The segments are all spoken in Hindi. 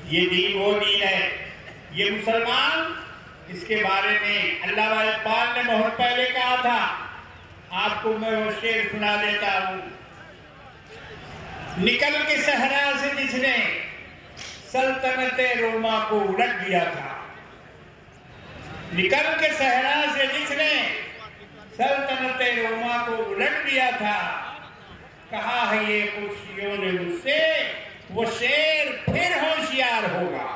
ये दीन वो दीन है, ये मुसलमान, इसके बारे में अल्लाह इकबाल ने बहुत पहले कहा था। आपको मैं वो शेर सुना देता हूँ। निकल के सहरा से जिसने सल्तनते रोमा को उलट दिया था, निकल के सहरा से जिसने सल्तनते रोमा को उलट दिया था, कहा है ये खुशियों ने मुझसे, वो शेर फिर होशियार होगा,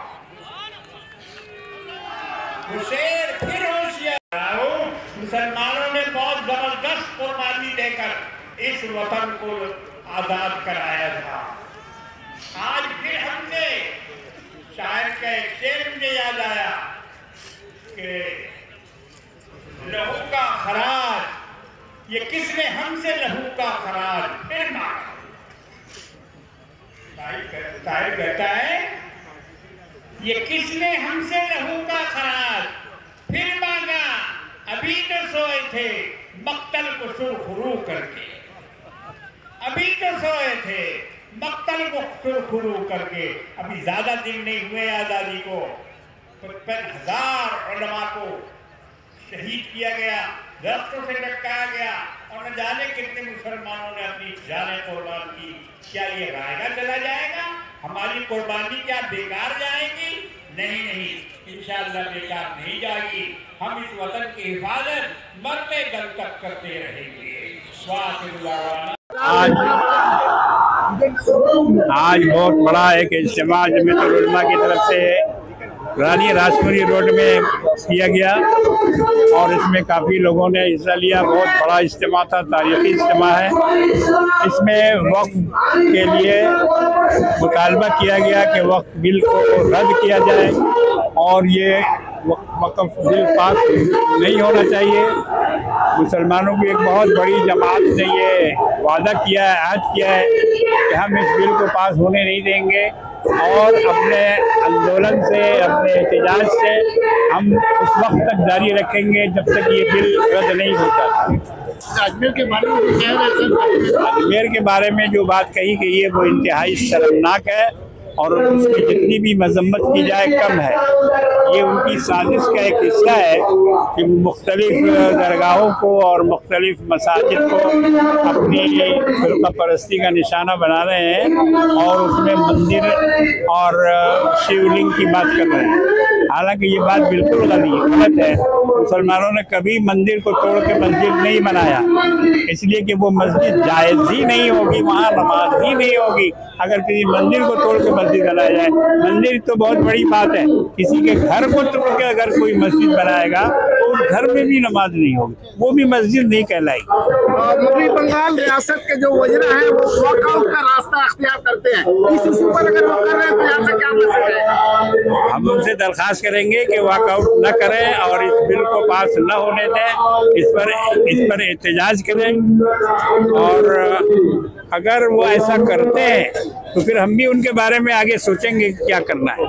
वो शेर फिर होशियार। मुसलमानों ने बहुत जबरदस्त कुर्बानी देकर इस वतन को आजाद कराया था। आज फिर हमसे शायर का एक शेर मुझे याद आया कि लहू का खराज, ये किसने हमसे लहू का खराज फिर मांगा। साहिब कहता है ये किसने हमसे लहू का खराज फिर मांगा, अभी तो सोए थे मक्तल को सुरखरू करके, अभी तो सोए थे मक्तल को सुरखरू करके। अभी ज्यादा दिन नहीं हुए आजादी को, 55,000 उलमा को शहीद किया गया, दरख्तों से लटकाया गया, और न जाने कितने मुसलमानों ने अपनी जानें कुर्बान की। क्या ये रायगा चला जाएगा? हमारी कुर्बानी क्या बेकार जाएगी? नहीं नहीं, इंशाअल्लाह बेकार नहीं जाएगी। हम इस वतन की हिफाजत मरते दम तक करते रहेंगे। आज बहुत बड़ा एक इज्तिमा जमीयतुल उलमा की तरफ से रानी राजपुरी रोड में किया गया और इसमें काफ़ी लोगों ने हिस्सा लिया। बहुत बड़ा इज्तिमा था, तारीखी इज्तिमा है। इसमें वक्फ के लिए मुतालबा किया गया कि वक्फ बिल को रद्द किया जाए और ये वक्फ बिल पास नहीं होना चाहिए। मुसलमानों की एक बहुत बड़ी जमात ने ये वादा किया है, आज किया है कि हम इस बिल को पास होने नहीं देंगे और अपने आंदोलन से, अपने एहतजाज से हम उस वक्त तक जारी रखेंगे जब तक ये बिल रद्द नहीं होता। अजमेर के बारे में क्या है? अजमेर के बारे में जो बात कही गई है वो इंतहाई शर्मनाक है और उसकी जितनी भी मजम्मत की जाए कम है। ये उनकी साजिश का एक हिस्सा है कि मुख्तलिफ दरगाहों को और मुख्तलिफ मसाजिद को अपनी फिरका परस्ती का निशाना बना रहे हैं और उसमें मंदिर और शिवलिंग की बात कर रहे हैं। हालांकि ये बात बिल्कुल गलत है। मुसलमानों ने कभी मंदिर को तोड़ के मस्जिद नहीं बनाया, इसलिए कि वो मस्जिद जायज़ ही नहीं होगी, वहाँ नमाज ही नहीं होगी अगर किसी मंदिर को तोड़ के मस्जिद बनाया जाए। मंदिर तो बहुत बड़ी बात है, किसी के घर को तोड़ के अगर कोई मस्जिद बनाएगा तो उस घर में भी नमाज नहीं होगी, वो भी मस्जिद नहीं कहलाएगी। मगरबी बंगाल रियासत के जो वज़ीर हैं वो वॉकआउट का रास्ता अख्तियार करते हैं, इस इशू पर अगर वो कर रहे हैं तो यहाँ से क्या मैसेज है? हम उनसे दरख्वास्त करेंगे कि वॉकआउट न करें और इस बिल को पास न होने दें, इस पर एहतजाज करें। और अगर वो ऐसा करते हैं तो फिर हम भी उनके बारे में आगे सोचेंगे क्या करना है।